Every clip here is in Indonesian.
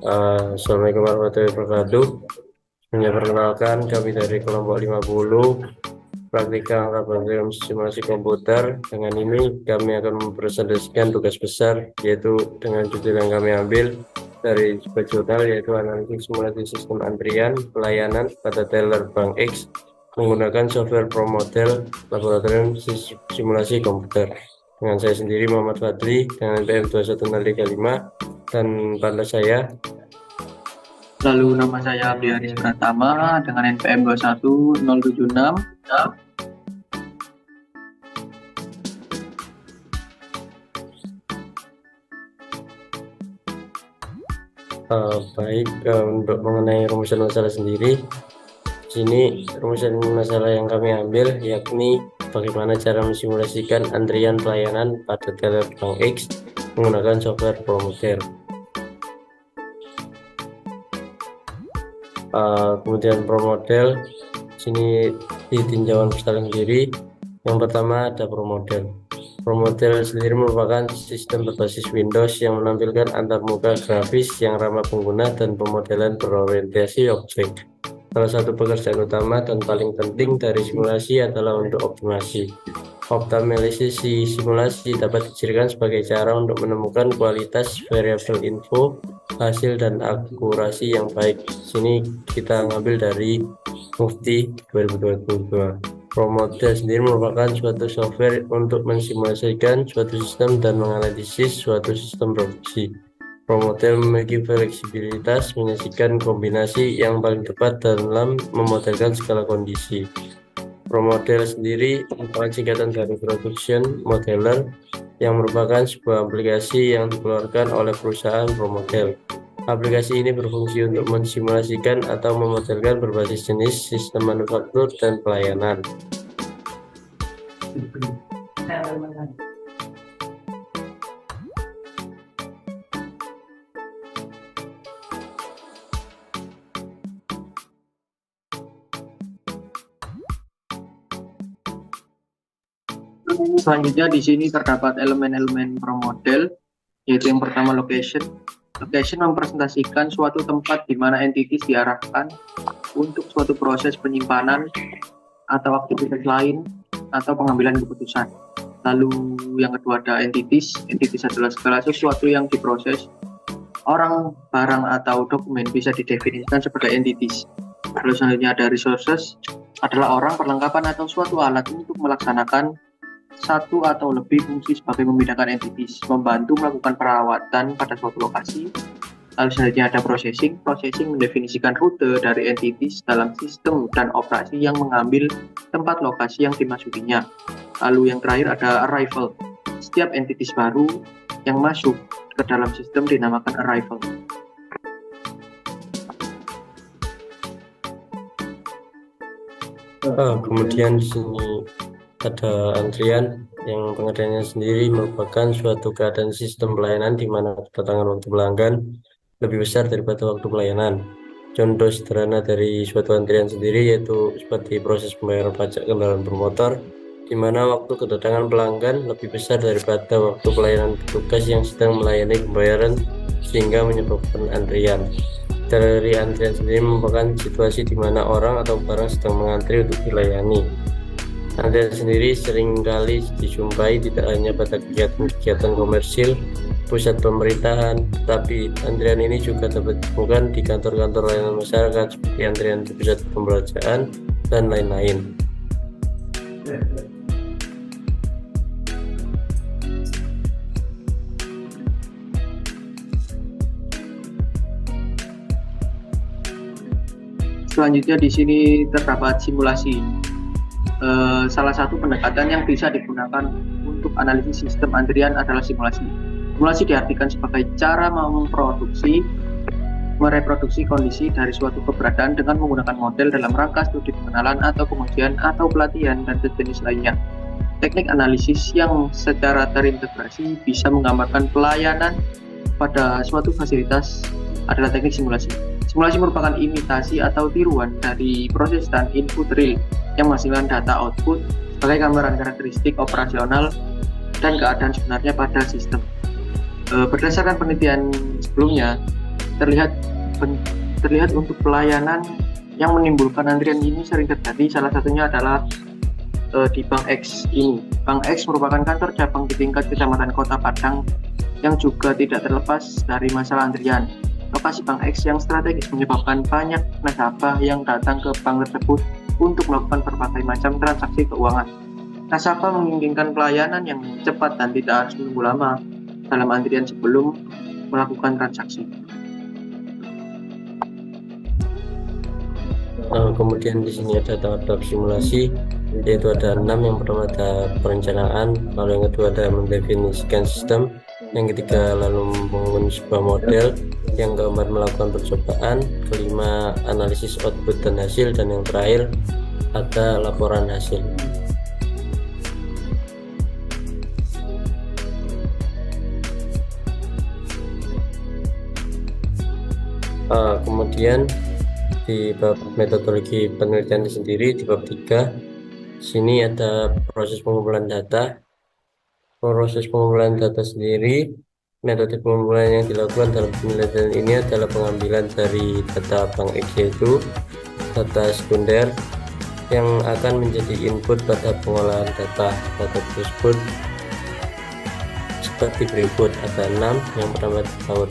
Assalamualaikum warahmatullahi wabarakatuh. Perkenalkan, kami dari kelompok 50 praktika laboratorium simulasi komputer. Dengan ini kami akan mempresentasikan tugas besar, yaitu dengan judul yang kami ambil dari sebuah jurnal, yaitu analisis simulasi sistem antrian pelayanan pada teller Bank X menggunakan software Pro Model laboratorium simulasi komputer. Dengan saya sendiri Muhammad Fadli dengan NPM 21035 dan pada saya. Lalu nama saya Abdi Haris Pratama dengan NPM 21076. Baik, untuk mengenai rumusan masalah sendiri, di sini rumusan masalah yang kami ambil yakni bagaimana cara mensimulasikan antrian pelayanan pada teller Bank X menggunakan software Pro Model. Kemudian Pro Model, sini di tinjauan peserta sendiri. Yang pertama ada Pro Model. Pro Model sendiri merupakan sistem berbasis Windows yang menampilkan antarmuka grafis yang ramah pengguna dan pemodelan berorientasi objek. Salah satu pekerjaan utama dan paling penting dari simulasi adalah untuk optimasi. Optimalisasi simulasi dapat dijadikan sebagai cara untuk menemukan kualitas variabel info, hasil dan akurasi yang baik. Sini kita ngambil dari Mufti 2022. Pro Model sendiri merupakan suatu software untuk mensimulasikan suatu sistem dan menganalisis suatu sistem produksi. Pro Model memiliki fleksibilitas menyajikan kombinasi yang paling tepat dalam memodelkan segala kondisi. Pro Model sendiri merupakan singkatan dari Production Modeler yang merupakan sebuah aplikasi yang dikeluarkan oleh perusahaan Pro Model. Aplikasi ini berfungsi untuk mensimulasikan atau memodelkan berbasis jenis sistem manufaktur dan pelayanan. Selanjutnya di sini terdapat elemen-elemen Pro Model, yaitu yang pertama location. Location mempresentasikan suatu tempat di mana entities diarahkan untuk suatu proses penyimpanan atau aktivitas lain atau pengambilan keputusan. Lalu yang kedua ada entities. Entities adalah segala sesuatu yang diproses. Orang, barang, atau dokumen bisa didefinisikan sebagai entities. Lalu selanjutnya ada resources, adalah orang, perlengkapan, atau suatu alat untuk melaksanakan satu atau lebih fungsi sebagai membedakan entities, membantu melakukan perawatan pada suatu lokasi. Lalu selanjutnya ada processing. Processing mendefinisikan rute dari entities dalam sistem dan operasi yang mengambil tempat lokasi yang dimasukinya. Lalu yang terakhir ada arrival. Setiap entities baru yang masuk ke dalam sistem dinamakan arrival. Kemudian di sini ada antrian yang pengertiannya sendiri merupakan suatu keadaan sistem pelayanan di mana kedatangan waktu pelanggan lebih besar daripada waktu pelayanan. Contoh sederhana dari suatu antrian sendiri yaitu seperti proses pembayaran pajak kendaraan bermotor, di mana waktu kedatangan pelanggan lebih besar daripada waktu pelayanan petugas yang sedang melayani pembayaran sehingga menyebabkan antrian. Dari antrian sendiri merupakan situasi di mana orang atau barang sedang mengantri untuk dilayani. Antrian sendiri seringkali dijumpai tidak hanya pada kegiatan-kegiatan komersil, pusat pemerintahan, tapi antrian ini juga dapat ditemukan di kantor-kantor layanan masyarakat seperti antrian di pusat pembelanjaan dan lain-lain. Selanjutnya di sini terdapat simulasi. Salah satu pendekatan yang bisa digunakan untuk analisis sistem antrian adalah simulasi. Simulasi diartikan sebagai cara mereproduksi kondisi dari suatu keberadaan dengan menggunakan model dalam rangka studi pengenalan atau pengujian atau pelatihan dan sejenis lainnya. Teknik analisis yang secara terintegrasi bisa menggambarkan pelayanan pada suatu fasilitas adalah teknik simulasi. Simulasi merupakan imitasi atau tiruan dari proses dan input real yang menghasilkan data output sebagai gambaran karakteristik operasional dan keadaan sebenarnya pada sistem. Berdasarkan penelitian sebelumnya, terlihat terlihat untuk pelayanan yang menimbulkan antrian ini sering terjadi. Salah satunya adalah di Bank X ini. Bank X merupakan kantor cabang di tingkat kecamatan Kota Padang yang juga tidak terlepas dari masalah antrian. Lokasi Bank X yang strategis menyebabkan banyak nasabah yang datang ke bank tersebut untuk melakukan berbagai macam transaksi keuangan. Nasabah menginginkan pelayanan yang cepat dan tidak harus menunggu lama dalam antrian sebelum melakukan transaksi. Kemudian di sini ada tahap simulasi, yaitu ada 6. Yang pertama ada perencanaan, lalu yang kedua ada mendefinisikan sistem, yang ketiga lalu membangun sebuah model, yang keempat melakukan percobaan, kelima analisis output dan hasil, dan yang terakhir ada laporan hasil. Kemudian di bab metodologi penelitian sendiri, di bab 3 sini ada proses pengumpulan data. Proses pengumpulan data sendiri, metode pengumpulan yang dilakukan dalam penelitian ini adalah pengambilan dari data Bank X, yaitu data sekunder yang akan menjadi input pada pengolahan data. Data tersebut seperti berikut, ada 6. Yang pertama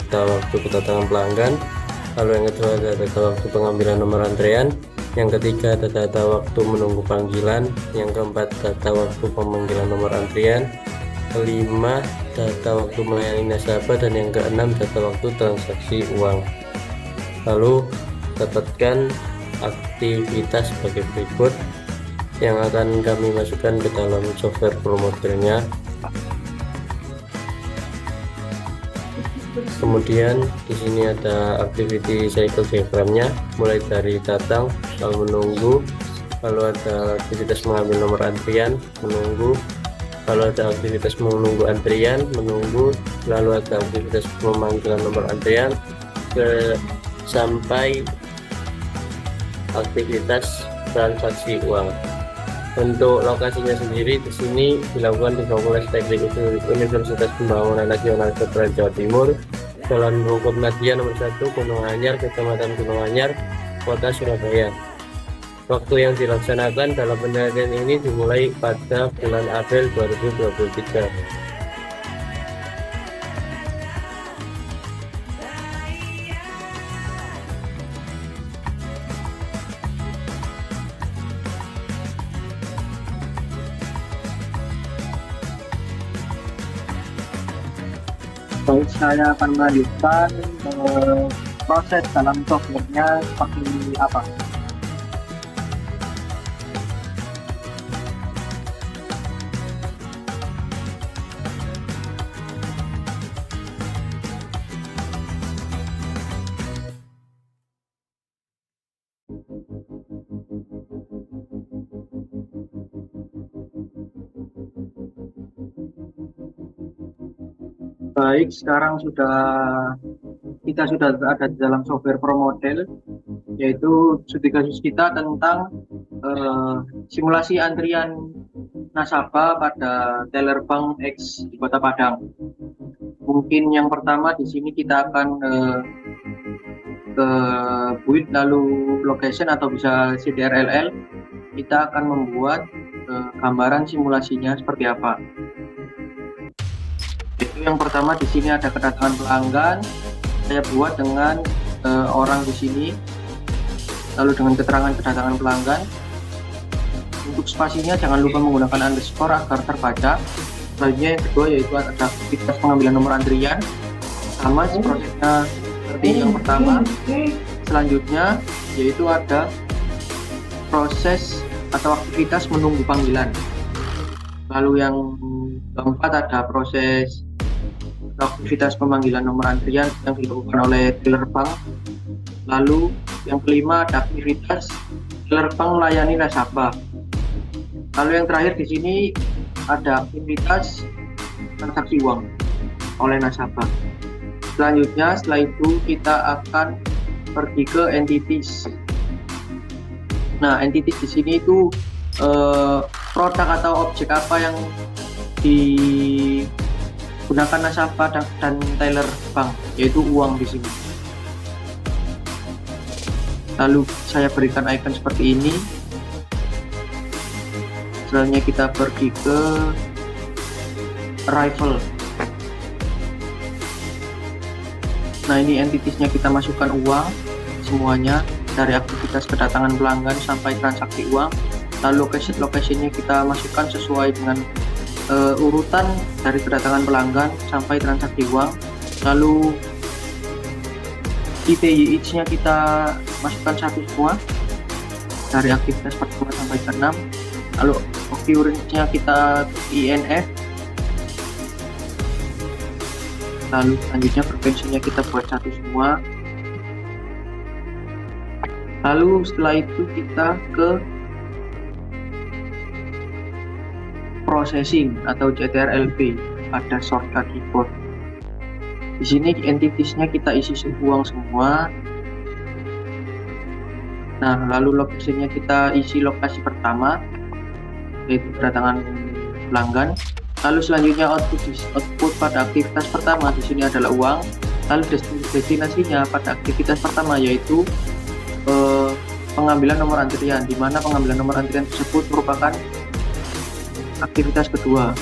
data waktu kedatangan pelanggan, lalu yang kedua ada data waktu pengambilan nomor antrean, yang ketiga ada data waktu menunggu panggilan, yang keempat data waktu pemanggilan nomor antrian, kelima data waktu melayani nasabah, dan yang keenam data waktu transaksi uang. Lalu dapatkan aktivitas sebagai berikut yang akan kami masukkan ke dalam software ProModelnya. Kemudian di sini ada activity cycle diagramnya, mulai dari datang, lalu menunggu, lalu ada aktivitas mengambil nomor antrian, menunggu, lalu ada aktivitas menunggu antrian, menunggu, lalu ada aktivitas memanggilan nomor antrian, sampai aktivitas transaksi uang. Untuk lokasinya sendiri di sini dilakukan di Fakultas Teknik Universitas Pembangunan Nasional Veteran Jawa Timur, Jalan Rungkut Madia nomor 1, Gunung Anyar, Kecamatan Gunung Anyar, Kota Surabaya. Waktu yang dilaksanakan dalam penelitian ini dimulai pada bulan April 2023. Baik, saya akan melanjutkan proses dalam softwarenya seperti apa. Baik, sekarang kita sudah ada di dalam software ProModel, yaitu studi kasus kita tentang simulasi antrian nasabah pada teller Bank X di Kota Padang. Mungkin yang pertama di sini kita akan ke build lalu location atau bisa CDRLL. Kita akan membuat gambaran simulasinya seperti apa. Itu yang pertama, di sini ada kedatangan pelanggan. Saya buat dengan orang di sini, lalu dengan keterangan kedatangan pelanggan. Untuk spasinya jangan lupa menggunakan underscore agar terbaca. Selanjutnya yang kedua yaitu ada aktivitas pengambilan nomor antrian, sama prosesnya seperti yang pertama. Selanjutnya yaitu ada proses atau aktivitas menunggu panggilan. Lalu yang keempat ada proses aktivitas pemanggilan nomor antrian yang dilakukan oleh teller bank. Lalu yang kelima ada aktivitas teller bank melayani nasabah. Lalu yang terakhir di sini ada aktivitas transaksi uang oleh nasabah. Selanjutnya setelah itu kita akan pergi ke entities. Nah, entities di sini itu produk atau objek apa yang digunakan nasabah dan teller bank, yaitu uang di sini. Lalu saya berikan icon seperti ini. Selanjutnya kita pergi ke arrival. Nah, ini entitiesnya kita masukkan uang semuanya dari aktivitas kedatangan pelanggan sampai transaksi uang. Lalu location-nya kita masukkan sesuai dengan urutan dari kedatangan pelanggan sampai transaksi uang. Lalu ITYH-nya kita masukkan satu semua dari aktivitas pertama sampai ke-6. Lalu occurrence-nya kita INF. Lalu selanjutnya frekuensinya kita buat satu semua. Lalu setelah itu kita ke processing atau CTRL-P pada shortcut keyboard. Di sini entitiesnya kita isi uang semua. Nah, lalu location-nya kita isi lokasi pertama, yaitu kedatangan pelanggan. Lalu selanjutnya output pada aktivitas pertama di sini adalah uang. Lalu destinasinya pada aktivitas pertama yaitu pengambilan nomor antrian, di mana pengambilan nomor antrian tersebut merupakan aktivitas kedua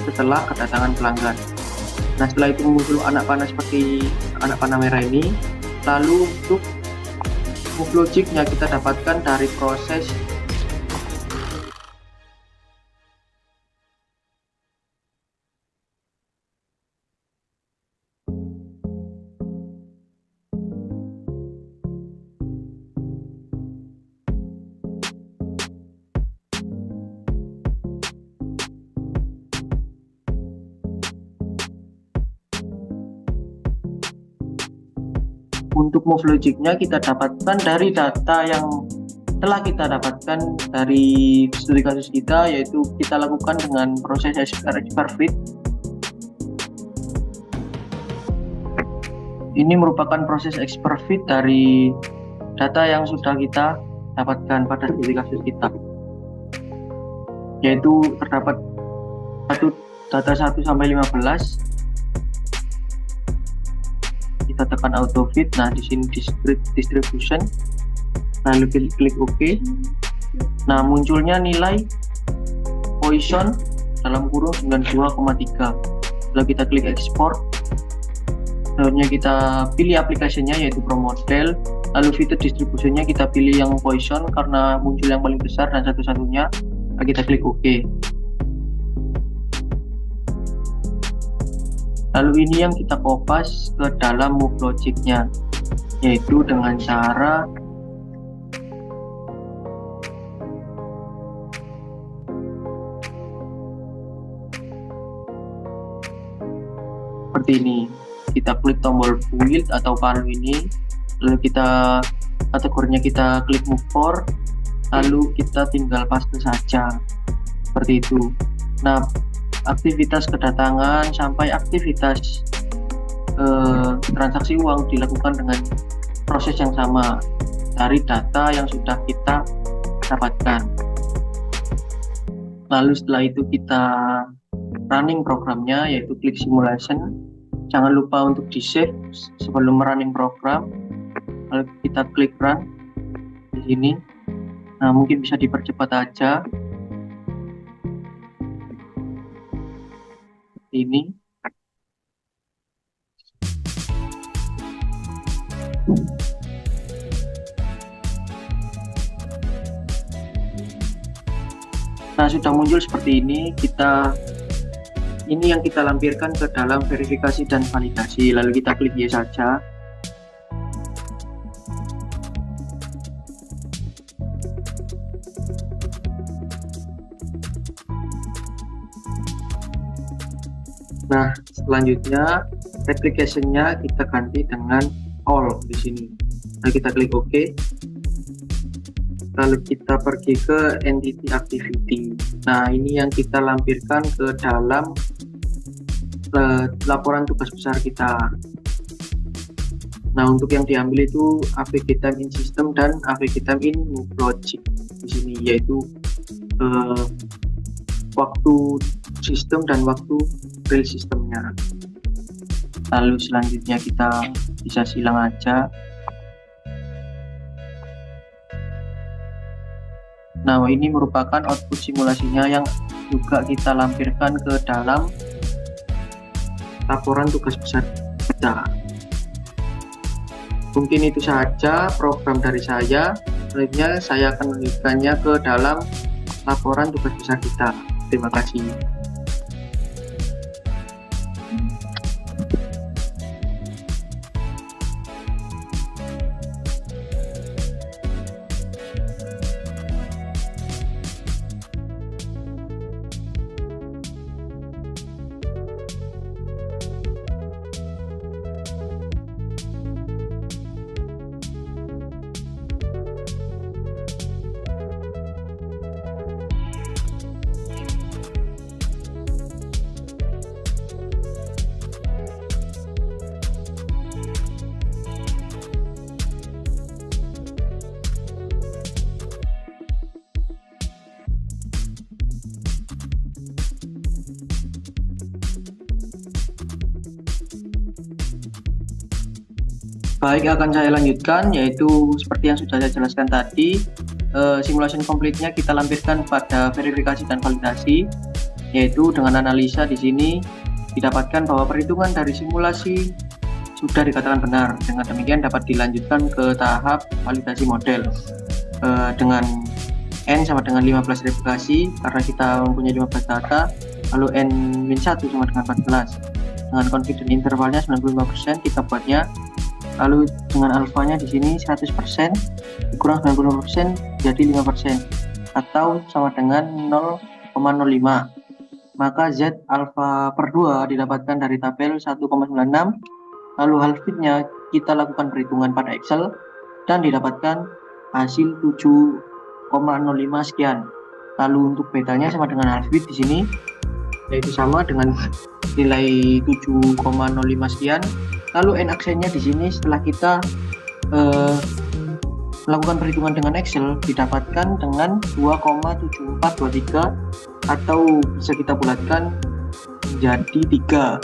setelah kedatangan pelanggan. Nah, setelah itu muncul anak panah seperti anak panah merah ini. Lalu untuk move logic-nya kita dapatkan dari proses untuk move logic-nya kita dapatkan dari data yang telah kita dapatkan dari studi kasus kita, yaitu kita lakukan dengan proses XPerfect. Ini merupakan proses XPerfect dari data yang sudah kita dapatkan pada studi kasus kita, yaitu terdapat data 1 sampai 15. Kita tekan auto fit. Nah, di sini distribution, lalu klik OK. Nah, munculnya nilai Poisson dalam kurung 92,3. Lalu kita klik export. Selanjutnya kita pilih aplikasinya yaitu ProModel. Lalu fitur distributionnya kita pilih yang Poisson karena muncul yang paling besar dan satu-satunya. Lalu kita klik OK. Lalu ini yang kita kopas ke dalam move logic-nya, yaitu dengan cara seperti ini. Kita klik tombol build atau palu ini, lalu kita kategorinya kita klik move for, lalu kita tinggal paste saja seperti itu. Nah, aktivitas kedatangan sampai aktivitas transaksi uang dilakukan dengan proses yang sama dari data yang sudah kita dapatkan. Lalu setelah itu kita running programnya, yaitu klik simulation. Jangan lupa untuk di save sebelum running program. Lalu kita klik run di sini. Nah, mungkin bisa dipercepat aja ini. Nah, sudah muncul seperti ini. Ini yang kita lampirkan ke dalam verifikasi dan validasi. Lalu kita klik yes saja. Nah, selanjutnya application-nya kita ganti dengan all di sini. Nah, kita klik OK. Lalu kita pergi ke entity activity. Nah, ini yang kita lampirkan ke dalam laporan tugas besar kita. Nah, untuk yang diambil itu AVG time in system dan AVG time in move logic di sini, yaitu waktu sistem dan waktu real sistemnya. Lalu selanjutnya kita bisa silang aja. Nah, ini merupakan output simulasinya yang juga kita lampirkan ke dalam laporan tugas besar kita. Mungkin itu saja program dari saya. Selanjutnya saya akan melanjutkannya ke dalam laporan tugas besar kita. Terima kasih. Baik, akan saya lanjutkan, yaitu seperti yang sudah saya jelaskan tadi, simulation complete-nya kita lampirkan pada verifikasi dan validasi, yaitu dengan analisa di sini didapatkan bahwa perhitungan dari simulasi sudah dikatakan benar. Dengan demikian dapat dilanjutkan ke tahap validasi model dengan N sama dengan 15 replikasi, karena kita mempunyai 15 data, lalu N-1 sama dengan 14. Dengan confidence intervalnya 95%, kita buatnya. Lalu dengan alfanya di sini 100% dikurang 90% jadi 5% atau sama dengan 0,05. Maka Z alfa per 2 didapatkan dari tabel 1,96. Lalu half fitnya kita lakukan perhitungan pada Excel dan didapatkan hasil 7,05 sekian. Lalu untuk betanya sama dengan half fit di sini, yaitu sama dengan nilai 7,05 sekian. Lalu N aksennya di sini setelah kita melakukan perhitungan dengan Excel didapatkan dengan 2,7423 atau bisa kita bulatkan menjadi 3.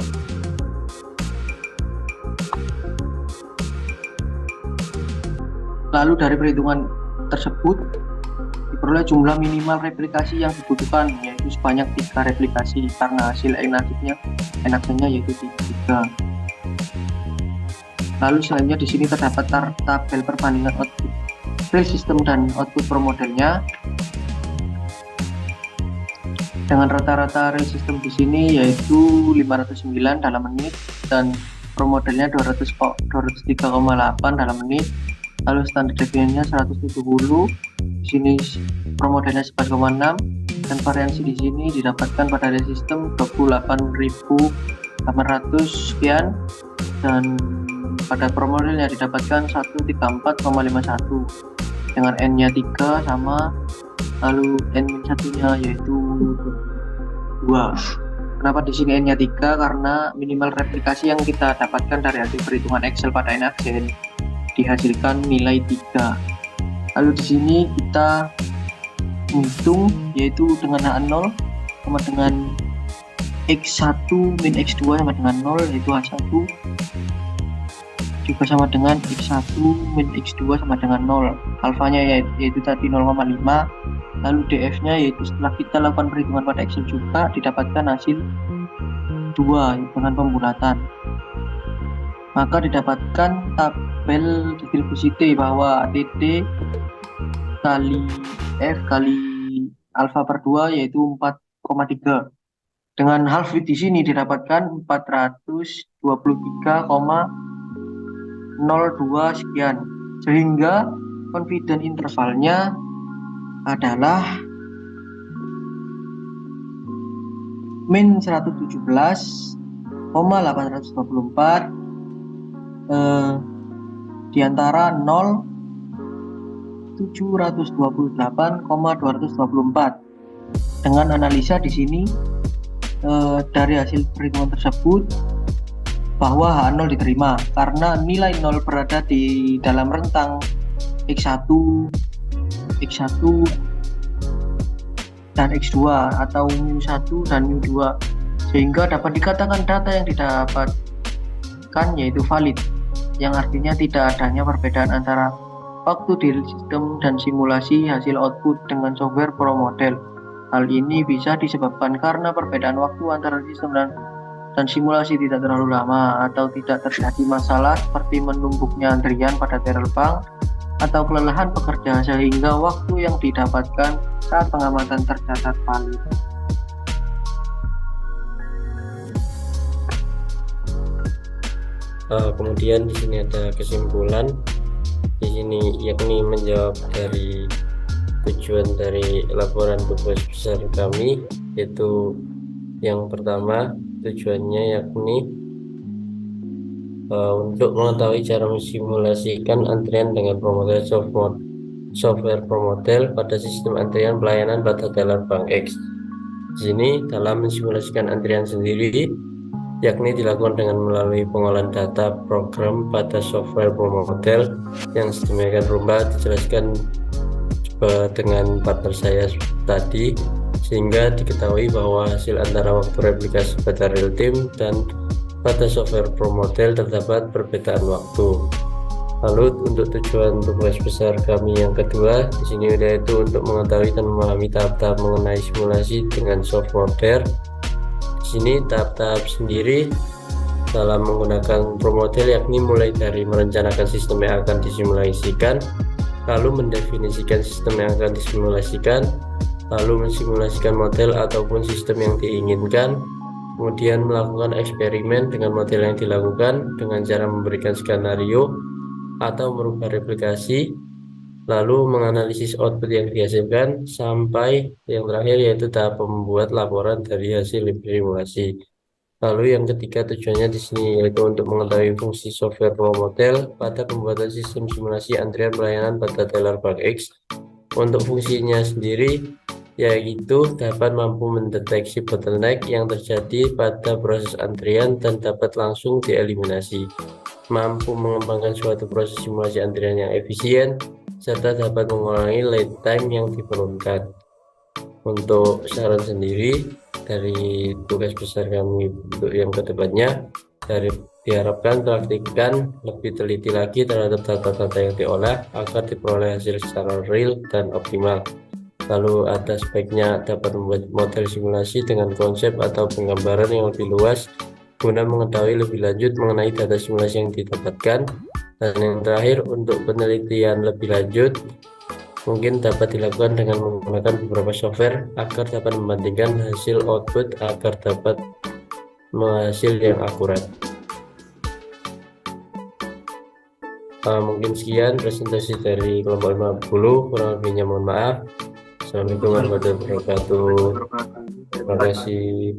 Lalu dari perhitungan tersebut diperoleh jumlah minimal replikasi yang dibutuhkan, yaitu sebanyak 3 replikasi karena hasil N aksennya yaitu 3. Lalu selanjutnya di sini terdapat tabel perbandingan output real system dan output pro modelnya. Dengan rata-rata real system di sini yaitu 509 dalam menit dan pro modelnya 203,8 dalam menit. Lalu standar deviation-nya 170. Di sini pro modelnya 11,6 dan variansi di sini didapatkan pada real system 28.800 sekian dan pada pro modelnya didapatkan 134,51 dengan N-nya 3 sama, lalu N-1-nya yaitu 2. Kenapa di sini N-nya 3? Karena minimal replikasi yang kita dapatkan dari hasil perhitungan Excel pada N aksen dihasilkan nilai 3. Lalu di sini kita menghitung yaitu dengan H0 sama dengan X1 min X2 sama dengan 0 yaitu H1 juga sama dengan X1 min X2 sama dengan 0. Alfanya yaitu tadi 0,5. Lalu DF-nya yaitu setelah kita lakukan perhitungan pada Excel juga didapatkan hasil 2 dengan pembulatan. Maka didapatkan tabel distribusi T bahwa TT kali F kali alfa per 2 yaitu 4,3. Dengan half width di sini didapatkan 423,02 sekian, sehingga confidence intervalnya adalah min 117,824 di antara 0,728,224. Dengan analisa di sini dari hasil perhitungan tersebut bahwa H0 diterima karena nilai 0 berada di dalam rentang X1 dan X2 atau mu1 dan mu2, sehingga dapat dikatakan data yang didapatkan yaitu valid, yang artinya tidak adanya perbedaan antara waktu di sistem dan simulasi hasil output dengan software pro model. Hal ini bisa disebabkan karena perbedaan waktu antara sistem dan simulasi tidak terlalu lama atau tidak terjadi masalah seperti menumpuknya antrian pada teller bank atau kelelahan pekerja sehingga waktu yang didapatkan saat pengamatan tercatat valid. Kemudian di sini ada kesimpulan di sini, yakni menjawab dari tujuan dari laporan tugas besar kami, yaitu yang pertama tujuannya yakni untuk mengetahui cara mensimulasikan antrian dengan software ProModel pada sistem antrian pelayanan pada teller bank X. Di sini dalam mensimulasikan antrian sendiri yakni dilakukan dengan melalui pengolahan data program pada software ProModel yang sedemikian rupa dijelaskan dengan partner saya tadi, sehingga diketahui bahwa hasil antara waktu replikasi pada real time dan pada software ProModel terdapat perbedaan waktu. Lalu untuk tujuan tugas besar kami yang kedua di sini yaitu untuk mengetahui dan memahami tahap-tahap mengenai simulasi dengan software model. Di sini tahap-tahap sendiri dalam menggunakan ProModel yakni mulai dari merencanakan sistem yang akan disimulasikan, lalu mendefinisikan sistem yang akan disimulasikan, lalu mensimulasikan model ataupun sistem yang diinginkan, kemudian melakukan eksperimen dengan model yang dilakukan dengan cara memberikan skenario atau merubah replikasi, lalu menganalisis output yang dihasilkan, sampai yang terakhir yaitu tahap membuat laporan dari hasil simulasi. Lalu yang ketiga tujuannya di sini yaitu untuk mengetahui fungsi software ProModel pada pembuatan sistem simulasi antrian pelayanan pada teller bank X. Untuk fungsinya sendiri yaitu dapat mampu mendeteksi bottleneck yang terjadi pada proses antrian dan dapat langsung dieliminasi, mampu mengembangkan suatu proses simulasi antrian yang efisien, serta dapat mengurangi lead time yang diperlukan. Untuk saran sendiri dari tugas besar kami untuk yang kedepannya, diharapkan praktikkan lebih teliti lagi terhadap data-data yang diolah agar diperoleh hasil secara real dan optimal. Lalu ada sebaiknya dapat membuat model simulasi dengan konsep atau penggambaran yang lebih luas guna mengetahui lebih lanjut mengenai data simulasi yang didapatkan. Dan yang terakhir, untuk penelitian lebih lanjut mungkin dapat dilakukan dengan menggunakan beberapa software agar dapat membandingkan hasil output agar dapat menghasil yang akurat. Mungkin sekian presentasi dari kelompok 50, kurang lebihnya mohon maaf. Assalamualaikum warahmatullahi wabarakatuh. Terima kasih.